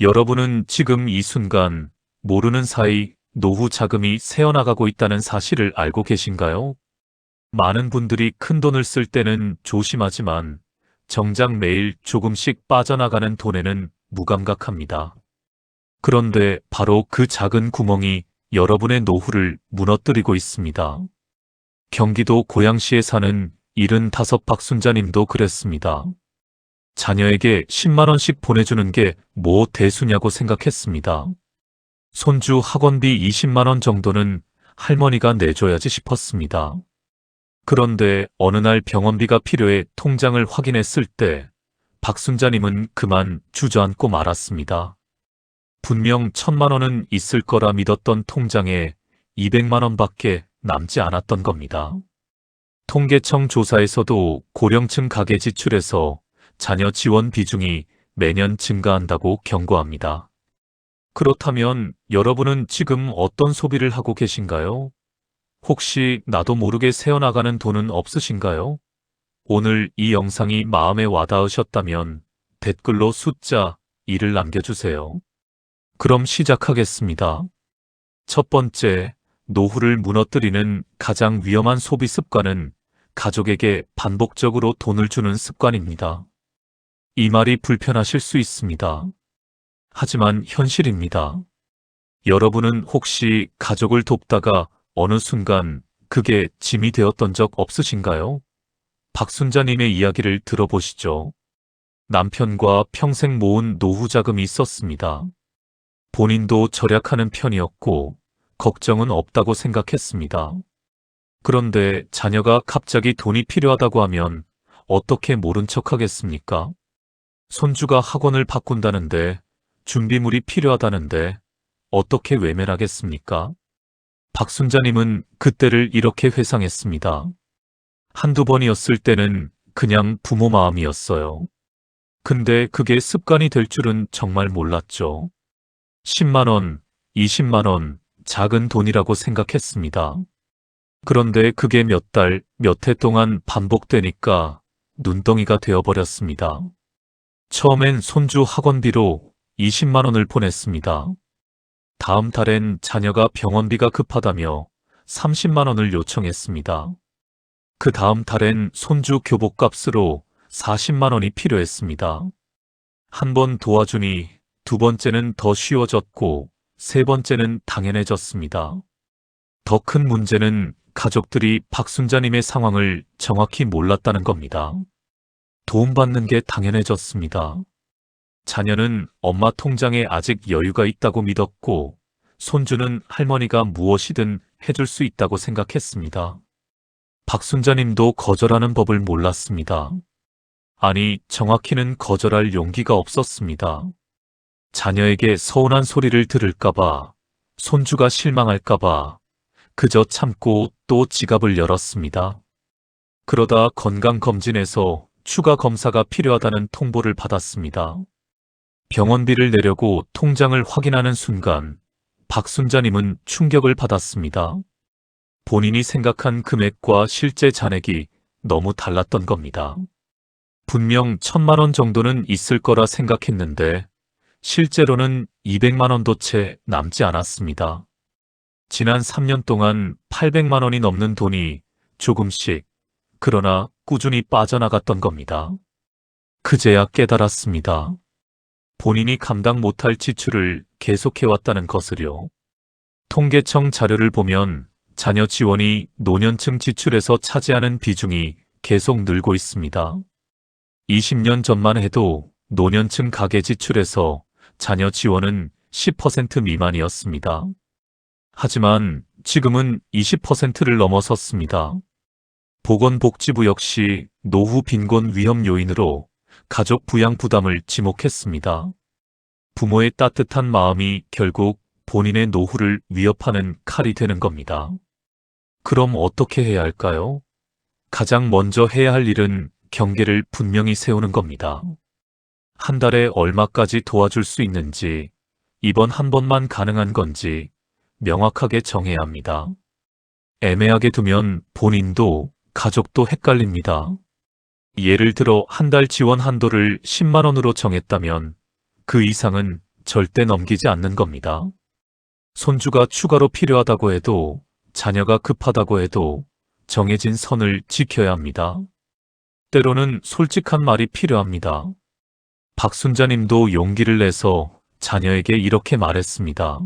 여러분은 지금 이 순간 모르는 사이 노후 자금이 새어나가고 있다는 사실을 알고 계신가요? 많은 분들이 큰돈을 쓸 때는 조심하지만 정작 매일 조금씩 빠져나가는 돈에는 무감각합니다. 그런데 바로 그 작은 구멍이 여러분의 노후를 무너뜨리고 있습니다. 경기도 고양시에 사는 75 박순자님도 그랬습니다. 자녀에게 10만 원씩 보내주는 게 뭐 대수냐고 생각했습니다. 손주 학원비 20만 원 정도는 할머니가 내줘야지 싶었습니다. 그런데 어느 날 병원비가 필요해 통장을 확인했을 때 박순자님은 그만 주저앉고 말았습니다. 분명 1,000만 원은 있을 거라 믿었던 통장에 200만 원밖에 남지 않았던 겁니다. 통계청 조사에서도 고령층 가계 지출에서 자녀 지원 비중이 매년 증가한다고 경고합니다. 그렇다면 여러분은 지금 어떤 소비를 하고 계신가요? 혹시 나도 모르게 새어나가는 돈은 없으신가요? 오늘 이 영상이 마음에 와닿으셨다면 댓글로 숫자 1을 남겨주세요. 그럼 시작하겠습니다. 첫 번째, 노후를 무너뜨리는 가장 위험한 소비 습관은 가족에게 반복적으로 돈을 주는 습관입니다. 이 말이 불편하실 수 있습니다. 하지만 현실입니다. 여러분은 혹시 가족을 돕다가 어느 순간 그게 짐이 되었던 적 없으신가요? 박순자님의 이야기를 들어보시죠. 남편과 평생 모은 노후 자금이 있었습니다. 본인도 절약하는 편이었고 걱정은 없다고 생각했습니다. 그런데 자녀가 갑자기 돈이 필요하다고 하면 어떻게 모른 척 하겠습니까? 손주가 학원을 바꾼다는데 준비물이 필요하다는데 어떻게 외면하겠습니까? 박순자님은 그때를 이렇게 회상했습니다. 한두 번이었을 때는 그냥 부모 마음이었어요. 근데 그게 습관이 될 줄은 정말 몰랐죠. 10만 원, 20만 원, 작은 돈이라고 생각했습니다. 그런데 그게 몇 달, 몇 해 동안 반복되니까 눈덩이가 되어버렸습니다. 처음엔 손주 학원비로 20만 원을 보냈습니다. 다음 달엔 자녀가 병원비가 급하다며 30만 원을 요청했습니다. 그 다음 달엔 손주 교복값으로 40만 원이 필요했습니다. 한 번 도와주니 두 번째는 더 쉬워졌고 세 번째는 당연해졌습니다. 더 큰 문제는 가족들이 박순자님의 상황을 정확히 몰랐다는 겁니다. 도움받는 게 당연해졌습니다. 자녀는 엄마 통장에 아직 여유가 있다고 믿었고 손주는 할머니가 무엇이든 해줄 수 있다고 생각했습니다. 박순자님도 거절하는 법을 몰랐습니다. 아니, 정확히는 거절할 용기가 없었습니다. 자녀에게 서운한 소리를 들을까봐, 손주가 실망할까봐 그저 참고 또 지갑을 열었습니다. 그러다 건강검진에서 추가 검사가 필요하다는 통보를 받았습니다. 병원비를 내려고 통장을 확인하는 순간 박순자님은 충격을 받았습니다. 본인이 생각한 금액과 실제 잔액이 너무 달랐던 겁니다. 분명 1,000만 원 정도는 있을 거라 생각했는데 실제로는 200만 원도 채 남지 않았습니다. 지난 3년 동안 800만 원이 넘는 돈이 조금씩, 그러나 꾸준히 빠져나갔던 겁니다. 그제야 깨달았습니다. 본인이 감당 못할 지출을 계속해왔다는 것을요. 통계청 자료를 보면 자녀 지원이 노년층 지출에서 차지하는 비중이 계속 늘고 있습니다. 20년 전만 해도 노년층 가계 지출에서 자녀 지원은 10% 미만이었습니다. 하지만 지금은 20%를 넘어섰습니다. 보건복지부 역시 노후 빈곤 위험 요인으로 가족 부양 부담을 지목했습니다. 부모의 따뜻한 마음이 결국 본인의 노후를 위협하는 칼이 되는 겁니다. 그럼 어떻게 해야 할까요? 가장 먼저 해야 할 일은 경계를 분명히 세우는 겁니다. 한 달에 얼마까지 도와줄 수 있는지, 이번 한 번만 가능한 건지 명확하게 정해야 합니다. 애매하게 두면 본인도 가족도 헷갈립니다. 예를 들어 한 달 지원 한도를 10만 원으로 정했다면 그 이상은 절대 넘기지 않는 겁니다. 손주가 추가로 필요하다고 해도, 자녀가 급하다고 해도 정해진 선을 지켜야 합니다. 때로는 솔직한 말이 필요합니다. 박순자님도 용기를 내서 자녀에게 이렇게 말했습니다.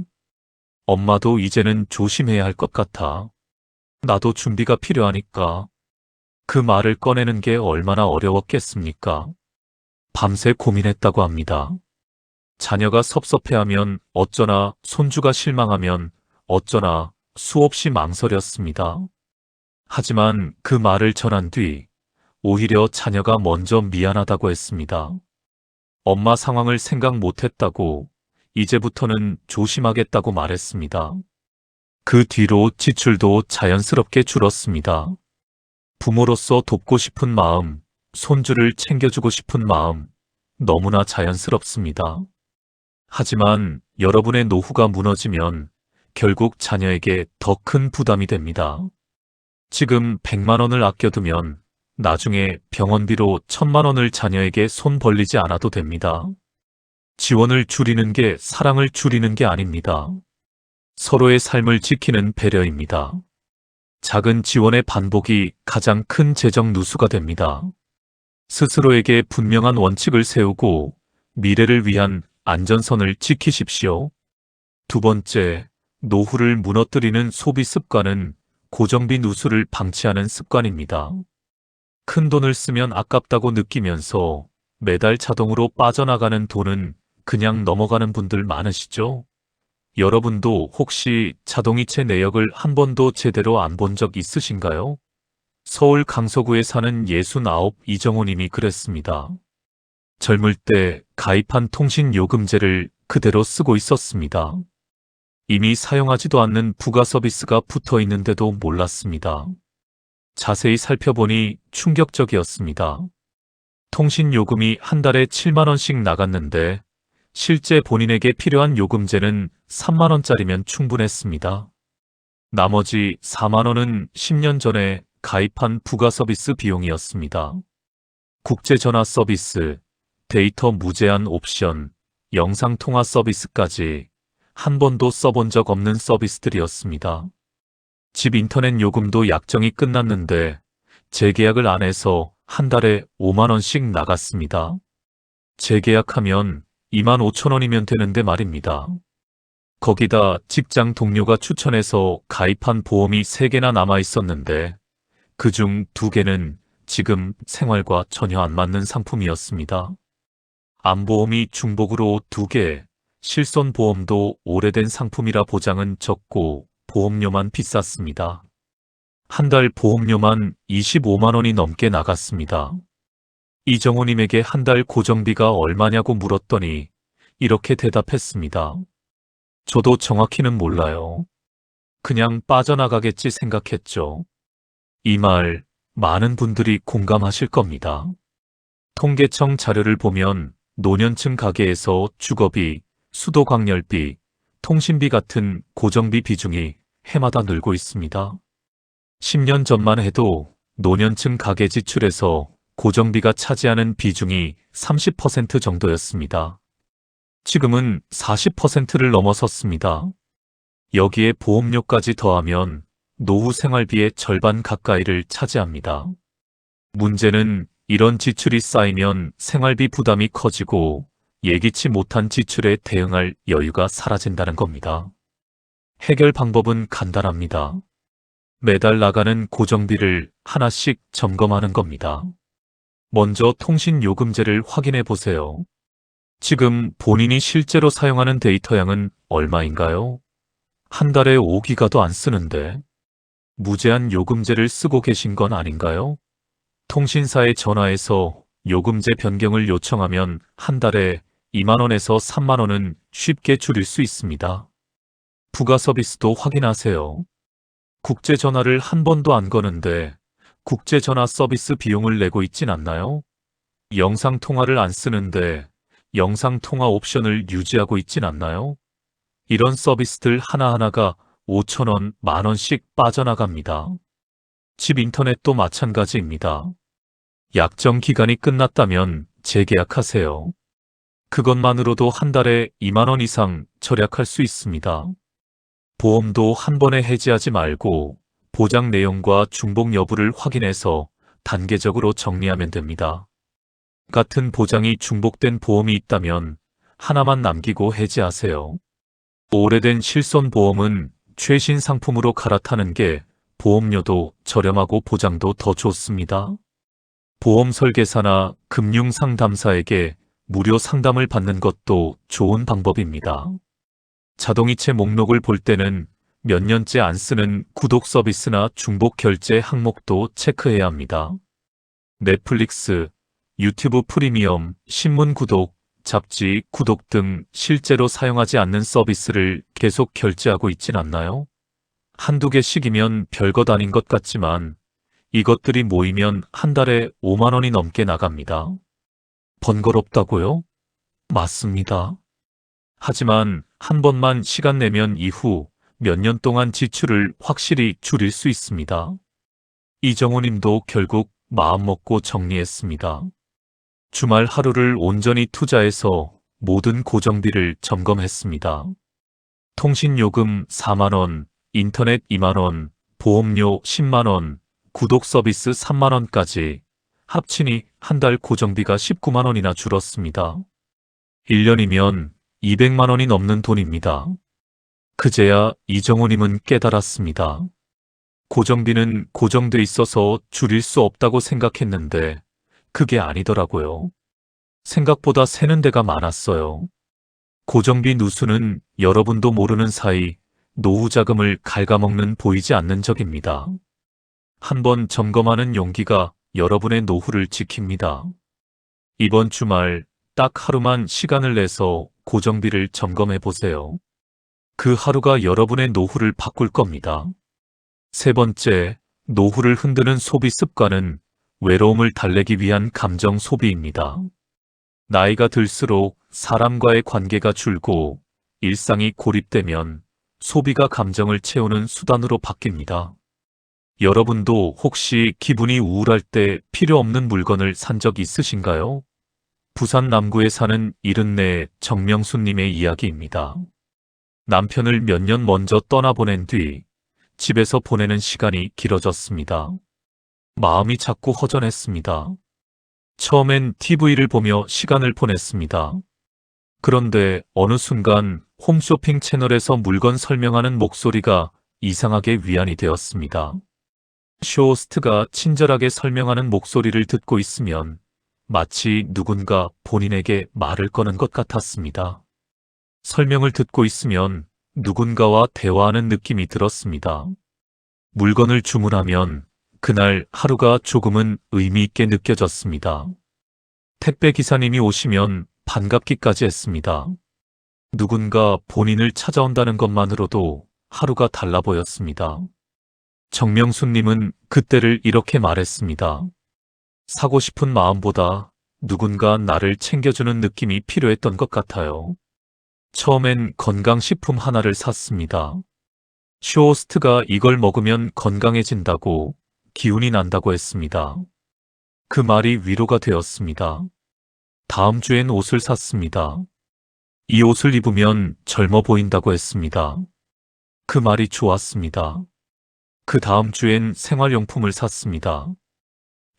엄마도 이제는 조심해야 할 것 같아. 나도 준비가 필요하니까. 그 말을 꺼내는 게 얼마나 어려웠겠습니까? 밤새 고민했다고 합니다. 자녀가 섭섭해하면 어쩌나, 손주가 실망하면 어쩌나 수없이 망설였습니다. 하지만 그 말을 전한 뒤 오히려 자녀가 먼저 미안하다고 했습니다. 엄마 상황을 생각 못했다고, 이제부터는 조심하겠다고 말했습니다. 그 뒤로 지출도 자연스럽게 줄었습니다. 부모로서 돕고 싶은 마음, 손주를 챙겨주고 싶은 마음, 너무나 자연스럽습니다. 하지만 여러분의 노후가 무너지면 결국 자녀에게 더 큰 부담이 됩니다. 지금 100만 원을 아껴두면 나중에 병원비로 1000만 원을 자녀에게 손 벌리지 않아도 됩니다. 지원을 줄이는 게 사랑을 줄이는 게 아닙니다. 서로의 삶을 지키는 배려입니다. 작은 지원의 반복이 가장 큰 재정 누수가 됩니다. 스스로에게 분명한 원칙을 세우고 미래를 위한 안전선을 지키십시오. 두 번째, 노후를 무너뜨리는 소비 습관은 고정비 누수를 방치하는 습관입니다. 큰 돈을 쓰면 아깝다고 느끼면서 매달 자동으로 빠져나가는 돈은 그냥 넘어가는 분들 많으시죠? 여러분도 혹시 자동이체 내역을 한 번도 제대로 안 본 적 있으신가요? 서울 강서구에 사는 69 이정호님이 그랬습니다. 젊을 때 가입한 통신요금제를 그대로 쓰고 있었습니다. 이미 사용하지도 않는 부가 서비스가 붙어 있는데도 몰랐습니다. 자세히 살펴보니 충격적이었습니다. 통신요금이 한 달에 7만 원씩 나갔는데 실제 본인에게 필요한 요금제는 3만 원짜리면 충분했습니다. 나머지 4만 원은 10년 전에 가입한 부가 서비스 비용이었습니다. 국제전화 서비스, 데이터 무제한 옵션, 영상통화 서비스까지 한 번도 써본 적 없는 서비스들이었습니다. 집 인터넷 요금도 약정이 끝났는데 재계약을 안 해서 한 달에 5만 원씩 나갔습니다. 재계약하면 2만 5천 원이면 되는데 말입니다. 거기다 직장 동료가 추천해서 가입한 보험이 3개나 남아 있었는데 그중 2개는 지금 생활과 전혀 안 맞는 상품이었습니다. 암보험이 중복으로 2개, 실손보험도 오래된 상품이라 보장은 적고 보험료만 비쌌습니다. 한 달 보험료만 25만 원이 넘게 나갔습니다. 이정호님에게 한 달 고정비가 얼마냐고 물었더니 이렇게 대답했습니다. 저도 정확히는 몰라요. 그냥 빠져나가겠지 생각했죠. 이 말 많은 분들이 공감하실 겁니다. 통계청 자료를 보면 노년층 가계에서 주거비, 수도광열비, 통신비 같은 고정비 비중이 해마다 늘고 있습니다. 10년 전만 해도 노년층 가계 지출에서 고정비가 차지하는 비중이 30% 정도였습니다. 지금은 40%를 넘어섰습니다. 여기에 보험료까지 더하면 노후 생활비의 절반 가까이를 차지합니다. 문제는 이런 지출이 쌓이면 생활비 부담이 커지고 예기치 못한 지출에 대응할 여유가 사라진다는 겁니다. 해결 방법은 간단합니다. 매달 나가는 고정비를 하나씩 점검하는 겁니다. 먼저 통신요금제를 확인해 보세요. 지금 본인이 실제로 사용하는 데이터 양은 얼마인가요? 한 달에 5기가도 안 쓰는데 무제한 요금제를 쓰고 계신 건 아닌가요? 통신사에 전화해서 요금제 변경을 요청하면 한 달에 2만 원에서 3만 원은 쉽게 줄일 수 있습니다. 부가 서비스도 확인하세요. 국제전화를 한 번도 안 거는데 국제전화 서비스 비용을 내고 있진 않나요? 영상통화를 안 쓰는데 영상통화 옵션을 유지하고 있진 않나요? 이런 서비스들 하나하나가 5천 원, 만 원씩 빠져나갑니다. 집 인터넷도 마찬가지입니다. 약정 기간이 끝났다면 재계약하세요. 그것만으로도 한 달에 2만 원 이상 절약할 수 있습니다. 보험도 한 번에 해지하지 말고 보장 내용과 중복 여부를 확인해서 단계적으로 정리하면 됩니다. 같은 보장이 중복된 보험이 있다면 하나만 남기고 해지하세요. 오래된 실손보험은 최신 상품으로 갈아타는 게 보험료도 저렴하고 보장도 더 좋습니다. 보험 설계사나 금융 상담사에게 무료 상담을 받는 것도 좋은 방법입니다. 자동이체 목록을 볼 때는 몇 년째 안 쓰는 구독 서비스나 중복 결제 항목도 체크해야 합니다. 넷플릭스, 유튜브 프리미엄, 신문 구독, 잡지 구독 등 실제로 사용하지 않는 서비스를 계속 결제하고 있진 않나요? 한두 개씩이면 별것 아닌 것 같지만 이것들이 모이면 한 달에 5만 원이 넘게 나갑니다. 번거롭다고요? 맞습니다. 하지만 한 번만 시간 내면 이후 몇 년 동안 지출을 확실히 줄일 수 있습니다. 이정우 님도 결국 마음먹고 정리했습니다. 주말 하루를 온전히 투자해서 모든 고정비를 점검했습니다. 통신요금 4만 원, 인터넷 2만 원, 보험료 10만 원, 구독 서비스 3만 원까지 합치니 한 달 고정비가 19만 원이나 줄었습니다. 1년이면 200만 원이 넘는 돈입니다. 그제야 이정우님은 깨달았습니다. 고정비는 고정돼 있어서 줄일 수 없다고 생각했는데 그게 아니더라고요. 생각보다 새는 데가 많았어요. 고정비 누수는 여러분도 모르는 사이 노후 자금을 갉아먹는 보이지 않는 적입니다. 한번 점검하는 용기가 여러분의 노후를 지킵니다. 이번 주말 딱 하루만 시간을 내서 고정비를 점검해 보세요. 그 하루가 여러분의 노후를 바꿀 겁니다. 세 번째, 노후를 흔드는 소비 습관은 외로움을 달래기 위한 감정 소비입니다. 나이가 들수록 사람과의 관계가 줄고 일상이 고립되면 소비가 감정을 채우는 수단으로 바뀝니다. 여러분도 혹시 기분이 우울할 때 필요 없는 물건을 산 적 있으신가요? 부산 남구에 사는 74 정명수님의 이야기입니다. 남편을 몇 년 먼저 떠나보낸 뒤 집에서 보내는 시간이 길어졌습니다. 마음이 자꾸 허전했습니다. 처음엔 TV를 보며 시간을 보냈습니다. 그런데 어느 순간 홈쇼핑 채널에서 물건 설명하는 목소리가 이상하게 위안이 되었습니다. 쇼호스트가 친절하게 설명하는 목소리를 듣고 있으면 마치 누군가 본인에게 말을 거는 것 같았습니다. 설명을 듣고 있으면 누군가와 대화하는 느낌이 들었습니다. 물건을 주문하면 그날 하루가 조금은 의미 있게 느껴졌습니다. 택배 기사님이 오시면 반갑기까지 했습니다. 누군가 본인을 찾아온다는 것만으로도 하루가 달라 보였습니다. 정명수님은 그때를 이렇게 말했습니다. 사고 싶은 마음보다 누군가 나를 챙겨주는 느낌이 필요했던 것 같아요. 처음엔 건강식품 하나를 샀습니다. 쇼호스트가 이걸 먹으면 건강해진다고, 기운이 난다고 했습니다. 그 말이 위로가 되었습니다. 다음 주엔 옷을 샀습니다. 이 옷을 입으면 젊어 보인다고 했습니다. 그 말이 좋았습니다. 그 다음 주엔 생활용품을 샀습니다.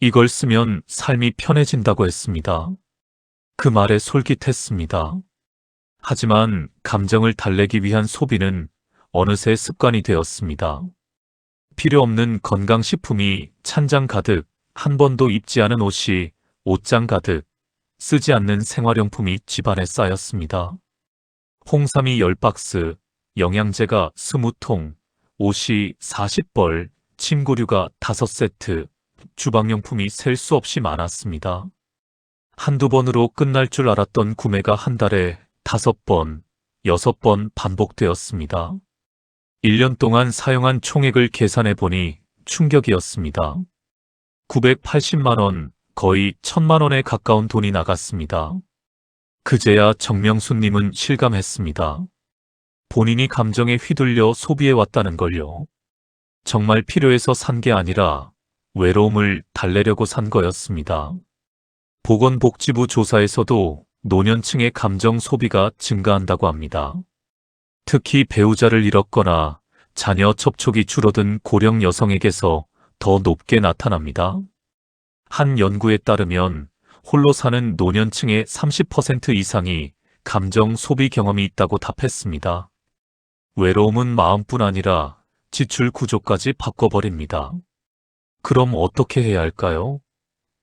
이걸 쓰면 삶이 편해진다고 했습니다. 그 말에 솔깃했습니다. 하지만 감정을 달래기 위한 소비는 어느새 습관이 되었습니다. 필요 없는 건강식품이 찬장 가득, 한 번도 입지 않은 옷이 옷장 가득, 쓰지 않는 생활용품이 집안에 쌓였습니다. 홍삼이 10박스, 영양제가 20통, 옷이 40벌, 침구류가 5세트, 주방용품이 셀 수 없이 많았습니다. 한두 번으로 끝날 줄 알았던 구매가 한 달에 5번, 6번 반복되었습니다. 1년 동안 사용한 총액을 계산해 보니 충격이었습니다. 980만 원, 거의 1000만 원에 가까운 돈이 나갔습니다. 그제야 정명수님은 실감했습니다. 본인이 감정에 휘둘려 소비해 왔다는 걸요. 정말 필요해서 산 게 아니라 외로움을 달래려고 산 거였습니다. 보건복지부 조사에서도 노년층의 감정 소비가 증가한다고 합니다. 특히 배우자를 잃었거나 자녀 접촉이 줄어든 고령 여성에게서 더 높게 나타납니다. 한 연구에 따르면 홀로 사는 노년층의 30% 이상이 감정 소비 경험이 있다고 답했습니다. 외로움은 마음뿐 아니라 지출 구조까지 바꿔버립니다. 그럼 어떻게 해야 할까요?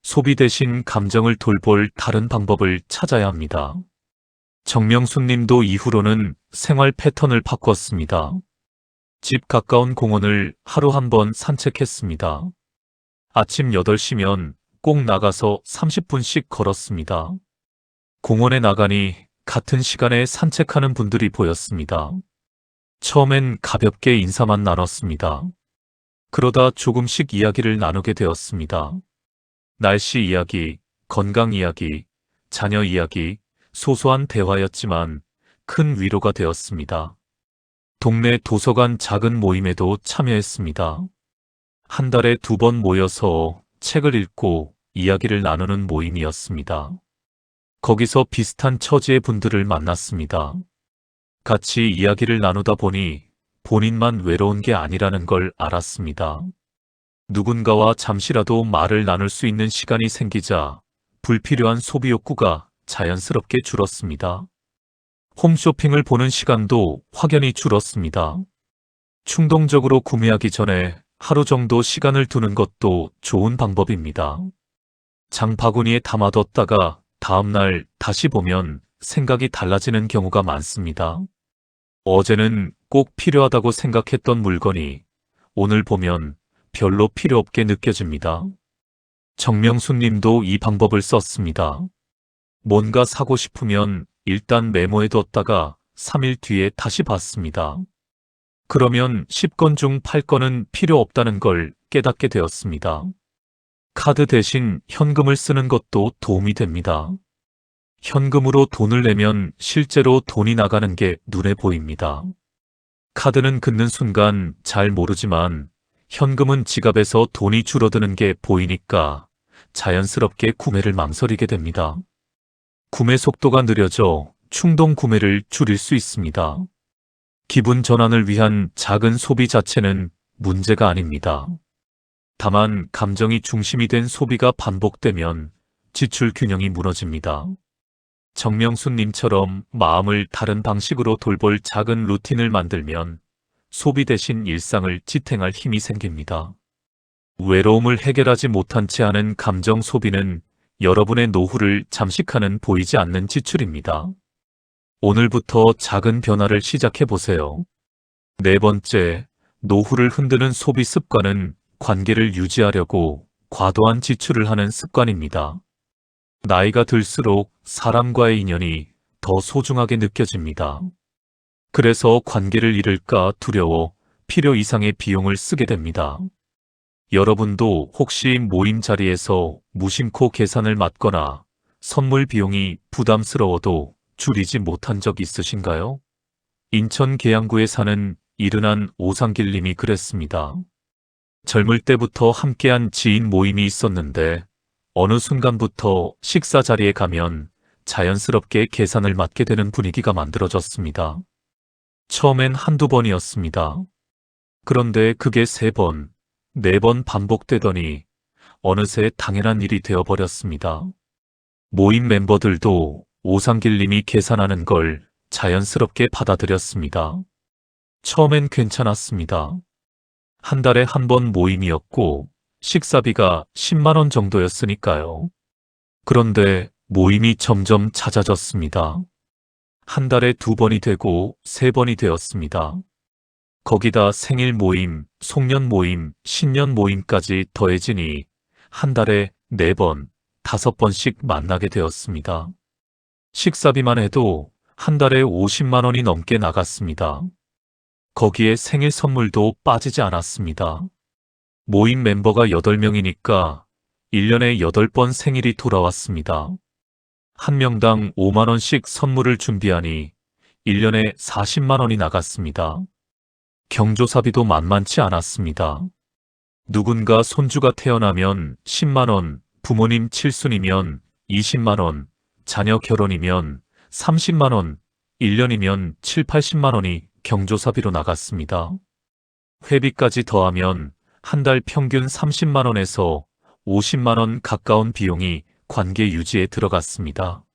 소비 대신 감정을 돌볼 다른 방법을 찾아야 합니다. 정명순 님도 이후로는 생활 패턴을 바꿨습니다. 집 가까운 공원을 하루 한 번 산책했습니다. 아침 8시면 꼭 나가서 30분씩 걸었습니다. 공원에 나가니 같은 시간에 산책하는 분들이 보였습니다. 처음엔 가볍게 인사만 나눴습니다. 그러다 조금씩 이야기를 나누게 되었습니다. 날씨 이야기, 건강 이야기, 자녀 이야기, 소소한 대화였지만 큰 위로가 되었습니다. 동네 도서관 작은 모임에도 참여했습니다. 한 달에 2번 모여서 책을 읽고 이야기를 나누는 모임이었습니다. 거기서 비슷한 처지의 분들을 만났습니다. 같이 이야기를 나누다 보니 본인만 외로운 게 아니라는 걸 알았습니다. 누군가와 잠시라도 말을 나눌 수 있는 시간이 생기자 불필요한 소비 욕구가 자연스럽게 줄었습니다. 홈쇼핑을 보는 시간도 확연히 줄었습니다. 충동적으로 구매하기 전에 하루 정도 시간을 두는 것도 좋은 방법입니다. 장바구니에 담아뒀다가 다음날 다시 보면 생각이 달라지는 경우가 많습니다. 어제는 꼭 필요하다고 생각했던 물건이 오늘 보면 별로 필요 없게 느껴집니다. 정명순 님도 이 방법을 썼습니다. 뭔가 사고 싶으면 일단 메모해뒀다가 3일 뒤에 다시 봤습니다. 그러면 10건 중 8건은 필요 없다는 걸 깨닫게 되었습니다. 카드 대신 현금을 쓰는 것도 도움이 됩니다. 현금으로 돈을 내면 실제로 돈이 나가는 게 눈에 보입니다. 카드는 긋는 순간 잘 모르지만 현금은 지갑에서 돈이 줄어드는 게 보이니까 자연스럽게 구매를 망설이게 됩니다. 구매 속도가 느려져 충동 구매를 줄일 수 있습니다. 기분 전환을 위한 작은 소비 자체는 문제가 아닙니다. 다만 감정이 중심이 된 소비가 반복되면 지출 균형이 무너집니다. 정명순 님처럼 마음을 다른 방식으로 돌볼 작은 루틴을 만들면 소비 대신 일상을 지탱할 힘이 생깁니다. 외로움을 해결하지 못한 채 하는 감정 소비는 여러분의 노후를 잠식하는 보이지 않는 지출입니다. 오늘부터 작은 변화를 시작해 보세요. 4번째, 노후를 흔드는 소비 습관은 관계를 유지하려고 과도한 지출을 하는 습관입니다. 나이가 들수록 사람과의 인연이 더 소중하게 느껴집니다. 그래서 관계를 잃을까 두려워 필요 이상의 비용을 쓰게 됩니다. 여러분도 혹시 모임 자리에서 무심코 계산을 맞거나 선물 비용이 부담스러워도 줄이지 못한 적 있으신가요? 인천 계양구에 사는 이른한 오상길 님이 그랬습니다. 젊을 때부터 함께한 지인 모임이 있었는데 어느 순간부터 식사 자리에 가면 자연스럽게 계산을 맞게 되는 분위기가 만들어졌습니다. 처음엔 한두 번이었습니다. 그런데 그게 3번, 4번 반복되더니 어느새 당연한 일이 되어버렸습니다. 모임 멤버들도 오상길 님이 계산하는 걸 자연스럽게 받아들였습니다. 처음엔 괜찮았습니다. 한 달에 한 번 모임이었고 식사비가 10만 원 정도였으니까요. 그런데 모임이 점점 잦아졌습니다. 한 달에 2번이 되고 3번이 되었습니다. 거기다 생일 모임, 송년 모임, 신년 모임까지 더해지니 한 달에 4번, 5번씩 만나게 되었습니다. 식사비만 해도 한 달에 50만 원이 넘게 나갔습니다. 거기에 생일 선물도 빠지지 않았습니다. 모임 멤버가 8명이니까 1년에 8번 생일이 돌아왔습니다. 한 명당 5만 원씩 선물을 준비하니 1년에 40만 원이 나갔습니다. 경조사비도 만만치 않았습니다. 누군가 손주가 태어나면 10만 원, 부모님 칠순이면 20만 원, 자녀 결혼이면 30만 원, 1년이면 7, 80만 원이 경조사비로 나갔습니다. 회비까지 더하면 한 달 평균 30만 원에서 50만 원 가까운 비용이 관계 유지에 들어갔습니다.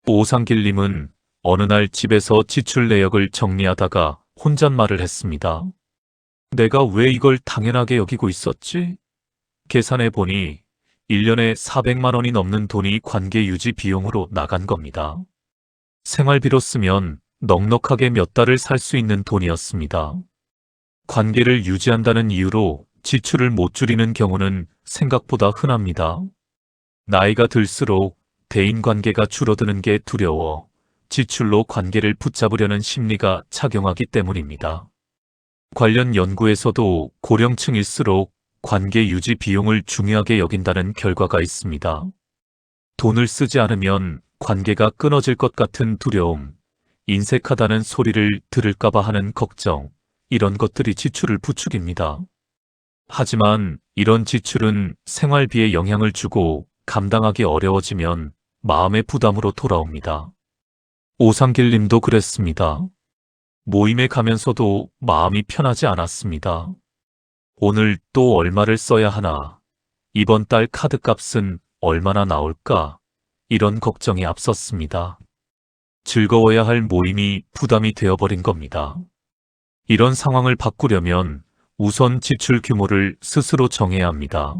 오상길님은 어느 날 집에서 지출 내역을 정리하다가 혼잣말을 했습니다. 내가 왜 이걸 당연하게 여기고 있었지? 계산해 보니 1년에 400만 원이 넘는 돈이 관계 유지 비용으로 나간 겁니다. 생활비로 쓰면 넉넉하게 몇 달을 살 수 있는 돈이었습니다. 관계를 유지한다는 이유로 지출을 못 줄이는 경우는 생각보다 흔합니다. 나이가 들수록 대인관계가 줄어드는 게 두려워 지출로 관계를 붙잡으려는 심리가 작용하기 때문입니다. 관련 연구에서도 고령층일수록 관계 유지 비용을 중요하게 여긴다는 결과가 있습니다. 돈을 쓰지 않으면 관계가 끊어질 것 같은 두려움, 인색하다는 소리를 들을까봐 하는 걱정, 이런 것들이 지출을 부추깁니다. 하지만 이런 지출은 생활비에 영향을 주고 감당하기 어려워지면 마음의 부담으로 돌아옵니다. 오상길 님도 그랬습니다. 모임에 가면서도 마음이 편하지 않았습니다. 오늘 또 얼마를 써야 하나? 이번 달 카드값은 얼마나 나올까? 이런 걱정이 앞섰습니다. 즐거워야 할 모임이 부담이 되어버린 겁니다. 이런 상황을 바꾸려면 우선 지출 규모를 스스로 정해야 합니다.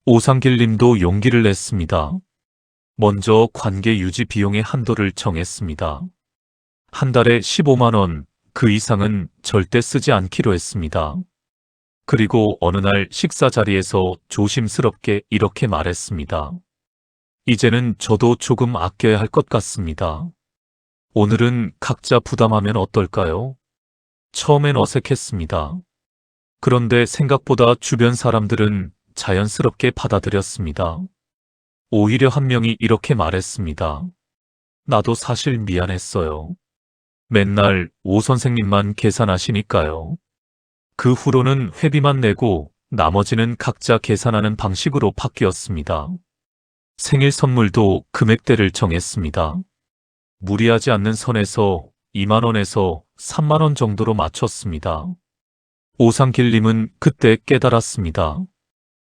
오상길 님도 용기를 냈습니다. 먼저 관계 유지 비용의 한도를 정했습니다. 한 달에 15만 원, 그 이상은 절대 쓰지 않기로 했습니다. 그리고 어느 날 식사 자리에서 조심스럽게 이렇게 말했습니다. 이제는 저도 조금 아껴야 할 것 같습니다. 오늘은 각자 부담하면 어떨까요? 처음엔 어색했습니다. 그런데 생각보다 주변 사람들은 자연스럽게 받아들였습니다. 오히려 한 명이 이렇게 말했습니다. 나도 사실 미안했어요. 맨날 오 선생님만 계산하시니까요. 그 후로는 회비만 내고 나머지는 각자 계산하는 방식으로 바뀌었습니다. 생일 선물도 금액대를 정했습니다. 무리하지 않는 선에서 2만 원에서 3만 원 정도로 맞췄습니다. 오상길님은 그때 깨달았습니다.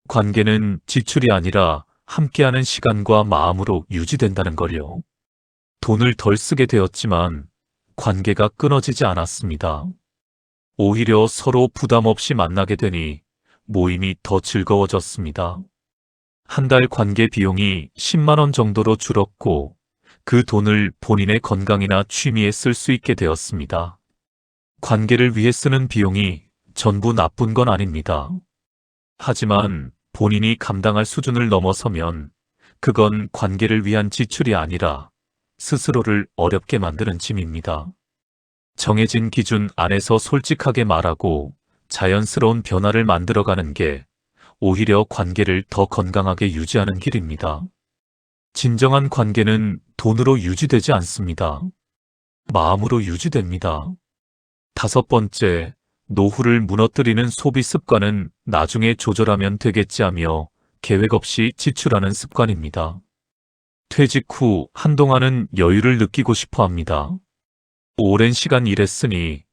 관계는 지출이 아니라 함께하는 시간과 마음으로 유지된다는 걸요. 돈을 덜 쓰게 되었지만 관계가 끊어지지 않았습니다. 오히려 서로 부담 없이 만나게 되니 모임이 더 즐거워졌습니다. 한 달 관계 비용이 10만 원 정도로 줄었고 그 돈을 본인의 건강이나 취미에 쓸 수 있게 되었습니다. 관계를 위해 쓰는 비용이 전부 나쁜 건 아닙니다. 하지만 본인이 감당할 수준을 넘어서면 그건 관계를 위한 지출이 아니라 스스로를 어렵게 만드는 짐입니다. 정해진 기준 안에서 솔직하게 말하고 자연스러운 변화를 만들어가는 게 오히려 관계를 더 건강하게 유지하는 길입니다. 진정한 관계는 돈으로 유지되지 않습니다. 마음으로 유지됩니다. 5번째, 노후를 무너뜨리는 소비 습관은 나중에 조절하면 되겠지 하며 계획 없이 지출하는 습관입니다. 퇴직 후 한동안은 여유를 느끼고 싶어 합니다. 오랜 시간 일했으니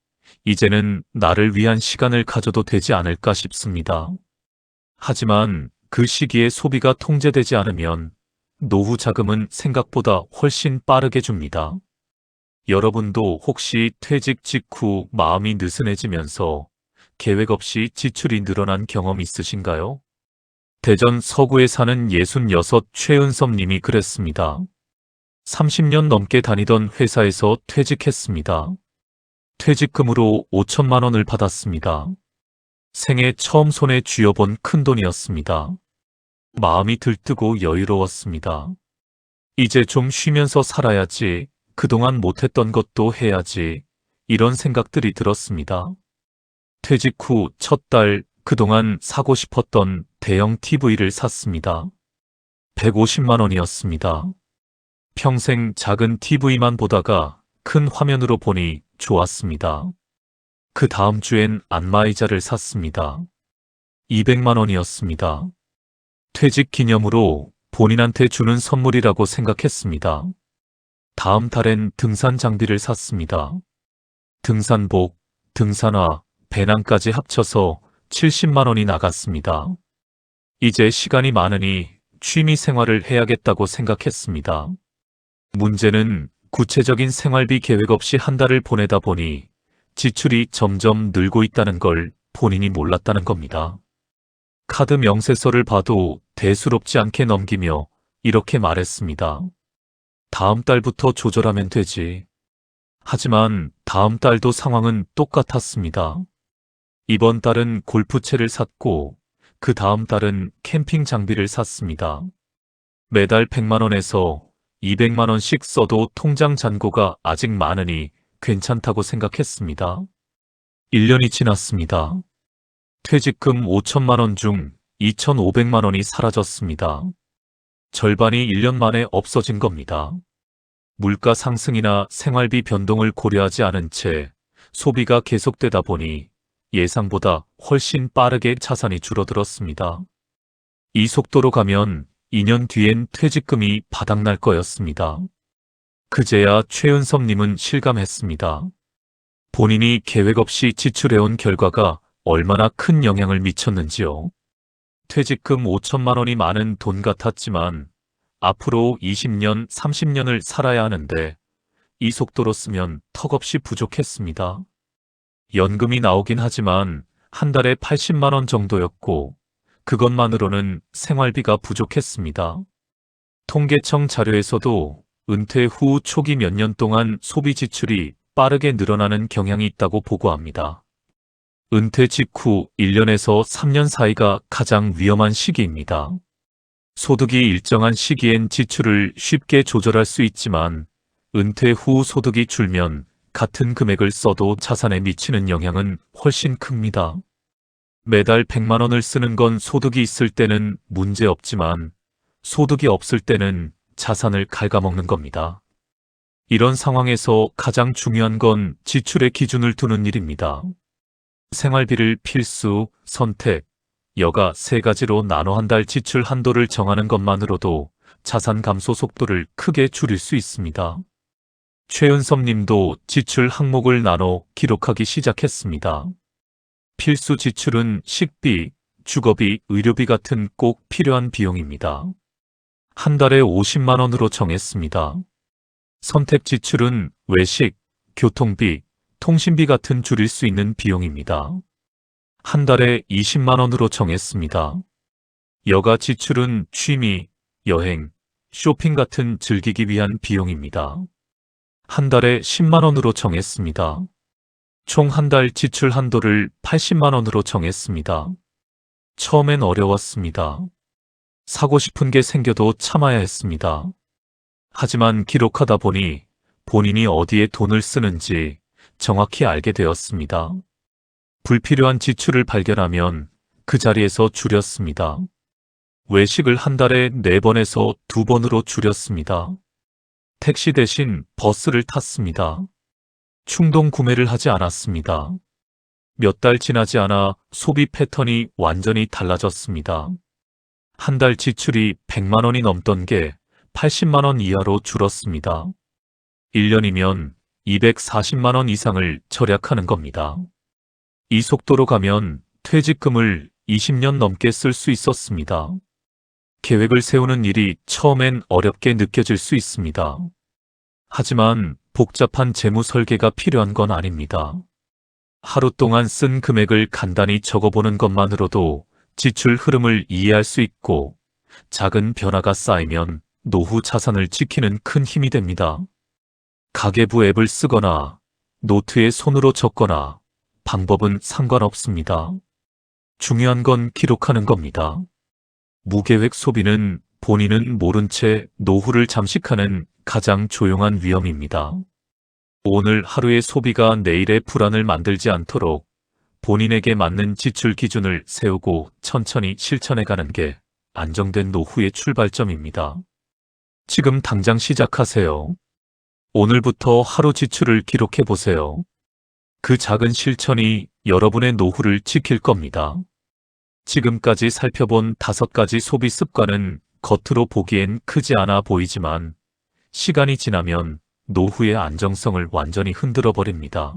이제는 나를 위한 시간을 가져도 되지 않을까 싶습니다. 하지만 그 시기에 소비가 통제되지 않으면 노후 자금은 생각보다 훨씬 빠르게 줍니다. 여러분도 혹시 퇴직 직후 마음이 느슨해지면서 계획 없이 지출이 늘어난 경험 있으신가요? 대전 서구에 사는 66 최은섭 님이 그랬습니다. 30년 넘게 다니던 회사에서 퇴직했습니다. 퇴직금으로 5천만 원을 받았습니다. 생애 처음 손에 쥐어본 큰돈이었습니다. 마음이 들뜨고 여유로웠습니다. 이제 좀 쉬면서 살아야지, 그동안 못했던 것도 해야지, 이런 생각들이 들었습니다. 퇴직 후 첫 달 그동안 사고 싶었던 대형 TV를 샀습니다. 150만 원이었습니다. 평생 작은 TV만 보다가 큰 화면으로 보니 좋았습니다. 그 다음 주엔 안마의자를 샀습니다. 200만 원이었습니다. 퇴직 기념으로 본인한테 주는 선물이라고 생각했습니다. 다음 달엔 등산 장비를 샀습니다. 등산복, 등산화, 배낭까지 합쳐서 70만 원이 나갔습니다. 이제 시간이 많으니 취미 생활을 해야겠다고 생각했습니다. 문제는 구체적인 생활비 계획 없이 한 달을 보내다 보니 지출이 점점 늘고 있다는 걸 본인이 몰랐다는 겁니다. 카드 명세서를 봐도 대수롭지 않게 넘기며 이렇게 말했습니다. 다음 달부터 조절하면 되지. 하지만 다음 달도 상황은 똑같았습니다. 이번 달은 골프채를 샀고 그 다음 달은 캠핑 장비를 샀습니다. 매달 100만 원에서 200만 원씩 써도 통장 잔고가 아직 많으니 괜찮다고 생각했습니다. 1년이 지났습니다. 퇴직금 5천만 원 중 2,500만 원이 사라졌습니다. 절반이 1년 만에 없어진 겁니다. 물가 상승이나 생활비 변동을 고려하지 않은 채 소비가 계속되다 보니 예상보다 훨씬 빠르게 자산이 줄어들었습니다. 이 속도로 가면 2년 뒤엔 퇴직금이 바닥날 거였습니다. 그제야 최은섭님은 실감했습니다. 본인이 계획 없이 지출해온 결과가 얼마나 큰 영향을 미쳤는지요. 퇴직금 5천만 원이 많은 돈 같았지만 앞으로 20년, 30년을 살아야 하는데 이 속도로 쓰면 턱없이 부족했습니다. 연금이 나오긴 하지만 한 달에 80만 원 정도였고 그것만으로는 생활비가 부족했습니다. 통계청 자료에서도 은퇴 후 초기 몇 년 동안 소비 지출이 빠르게 늘어나는 경향이 있다고 보고합니다. 은퇴 직후 1년에서 3년 사이가 가장 위험한 시기입니다. 소득이 일정한 시기엔 지출을 쉽게 조절할 수 있지만 은퇴 후 소득이 줄면 같은 금액을 써도 자산에 미치는 영향은 훨씬 큽니다. 매달 100만 원을 쓰는 건 소득이 있을 때는 문제 없지만 소득이 없을 때는 자산을 갉아먹는 겁니다. 이런 상황에서 가장 중요한 건 지출의 기준을 두는 일입니다. 생활비를 필수, 선택, 여가 세 가지로 나눠 한 달 지출 한도를 정하는 것만으로도 자산 감소 속도를 크게 줄일 수 있습니다. 최은섭 님도 지출 항목을 나눠 기록하기 시작했습니다. 필수 지출은 식비, 주거비, 의료비 같은 꼭 필요한 비용입니다. 한 달에 50만 원으로 정했습니다. 선택 지출은 외식, 교통비, 통신비 같은 줄일 수 있는 비용입니다. 한 달에 20만 원으로 정했습니다. 여가 지출은 취미, 여행, 쇼핑 같은 즐기기 위한 비용입니다. 한 달에 10만 원으로 정했습니다. 총 한 달 지출 한도를 80만 원으로 정했습니다. 처음엔 어려웠습니다. 사고 싶은 게 생겨도 참아야 했습니다. 하지만 기록하다 보니 본인이 어디에 돈을 쓰는지 정확히 알게 되었습니다. 불필요한 지출을 발견하면 그 자리에서 줄였습니다. 외식을 한 달에 4번에서 2번으로 줄였습니다. 택시 대신 버스를 탔습니다. 충동 구매를 하지 않았습니다. 몇 달 지나지 않아 소비 패턴이 완전히 달라졌습니다. 한 달 지출이 100만 원이 넘던 게 80만 원 이하로 줄었습니다. 1년이면 240만 원 이상을 절약하는 겁니다. 이 속도로 가면 퇴직금을 20년 넘게 쓸 수 있었습니다. 계획을 세우는 일이 처음엔 어렵게 느껴질 수 있습니다. 하지만 복잡한 재무 설계가 필요한 건 아닙니다. 하루 동안 쓴 금액을 간단히 적어보는 것만으로도 지출 흐름을 이해할 수 있고 작은 변화가 쌓이면 노후 자산을 지키는 큰 힘이 됩니다. 가계부 앱을 쓰거나 노트에 손으로 적거나 방법은 상관없습니다. 중요한 건 기록하는 겁니다. 무계획 소비는 본인은 모른 채 노후를 잠식하는 가장 조용한 위험입니다. 오늘 하루의 소비가 내일의 불안을 만들지 않도록 본인에게 맞는 지출 기준을 세우고 천천히 실천해가는 게 안정된 노후의 출발점입니다. 지금 당장 시작하세요. 오늘부터 하루 지출을 기록해보세요. 그 작은 실천이 여러분의 노후를 지킬 겁니다. 지금까지 살펴본 5가지 소비 습관은 겉으로 보기엔 크지 않아 보이지만 시간이 지나면 노후의 안정성을 완전히 흔들어 버립니다.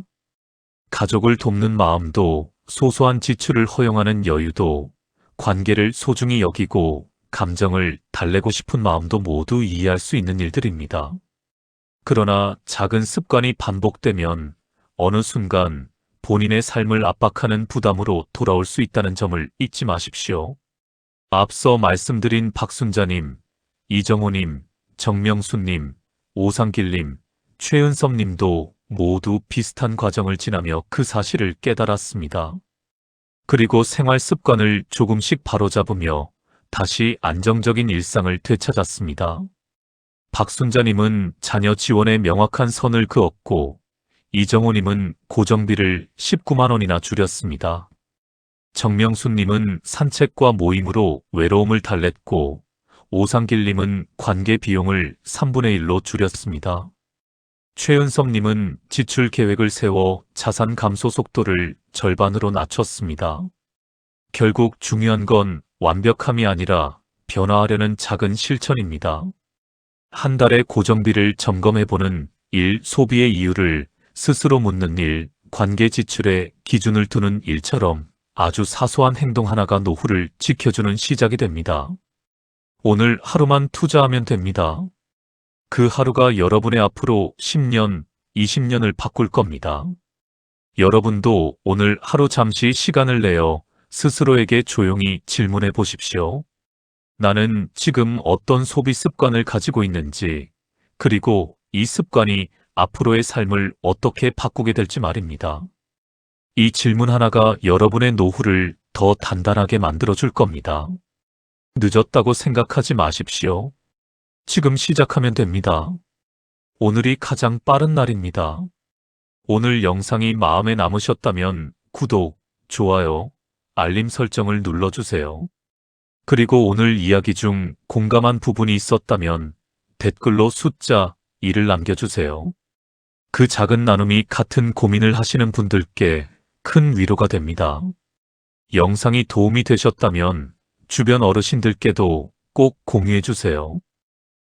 가족을 돕는 마음도, 소소한 지출을 허용하는 여유도, 관계를 소중히 여기고 감정을 달래고 싶은 마음도 모두 이해할 수 있는 일들입니다. 그러나 작은 습관이 반복되면 어느 순간 본인의 삶을 압박하는 부담으로 돌아올 수 있다는 점을 잊지 마십시오. 앞서 말씀드린 박순자님, 이정호님, 정명수님, 오상길님, 최은섭님도 모두 비슷한 과정을 지나며 그 사실을 깨달았습니다. 그리고 생활 습관을 조금씩 바로잡으며 다시 안정적인 일상을 되찾았습니다. 박순자님은 자녀 지원에 명확한 선을 그었고, 이정호님은 고정비를 19만 원이나 줄였습니다. 정명수님은 산책과 모임으로 외로움을 달랬고, 오상길님은 관계 비용을 3분의 1로 줄였습니다. 최은섭님은 지출 계획을 세워 자산 감소 속도를 절반으로 낮췄습니다. 결국 중요한 건 완벽함이 아니라 변화하려는 작은 실천입니다. 한 달에 고정비를 점검해보는 일, 소비의 이유를 스스로 묻는 일, 관계 지출에 기준을 두는 일처럼 아주 사소한 행동 하나가 노후를 지켜주는 시작이 됩니다. 오늘 하루만 투자하면 됩니다. 그 하루가 여러분의 앞으로 10년, 20년을 바꿀 겁니다. 여러분도 오늘 하루 잠시 시간을 내어 스스로에게 조용히 질문해 보십시오. 나는 지금 어떤 소비 습관을 가지고 있는지, 그리고 이 습관이 앞으로의 삶을 어떻게 바꾸게 될지 말입니다. 이 질문 하나가 여러분의 노후를 더 단단하게 만들어줄 겁니다. 늦었다고 생각하지 마십시오. 지금 시작하면 됩니다. 오늘이 가장 빠른 날입니다. 오늘 영상이 마음에 남으셨다면 구독, 좋아요, 알림 설정을 눌러주세요. 그리고 오늘 이야기 중 공감한 부분이 있었다면 댓글로 숫자 1을 남겨주세요. 그 작은 나눔이 같은 고민을 하시는 분들께 큰 위로가 됩니다. 영상이 도움이 되셨다면 주변 어르신들께도 꼭 공유해주세요.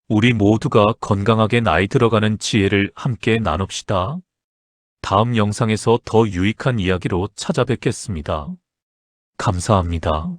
우리 모두가 건강하게 나이 들어가는 지혜를 함께 나눕시다. 다음 영상에서 더 유익한 이야기로 찾아뵙겠습니다. 감사합니다.